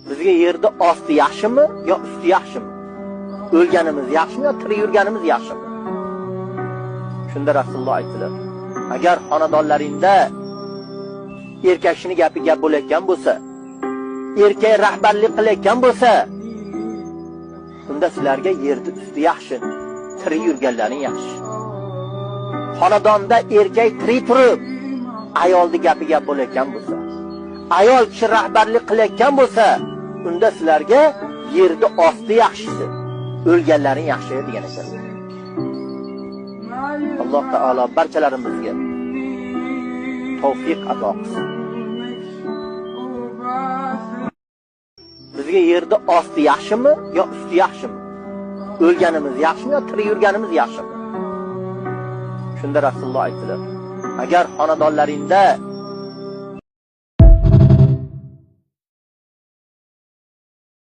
Bizga yerda osti yaxshimi yo usti yaxshimi? O'lganimiz yaxshimi yo tirik yurganimiz yaxshimi? Shunda Rasululloh aytdilar: agar xonadonlaringda erkakning gapi gap bo'layotgan bo'lsa, erkak rahbarlik qilayotgan bo'lsa, unda sizlarga yerda usti yaxshi, tirik yurganlaring yaxshi. Xonadonda erkak tirik turib, ayolning gapi gap bo'layotgan bo'lsa, ayol kishi rahbarlik qilayotgan bo'lsa, unda sizlarga yerda osti yaxshisi, o'lganlaring yaxshi degan ekan. Alloh taolo barchalarimizga tavfiq ato qilsin. Bizga yerda osti yaxshimi yo usti yaxshimi? O'lganimiz yaxshimi yo tirik yurganimiz yaxshimi? Shunda Rasululloh aytdilar: agar xonadonlaringda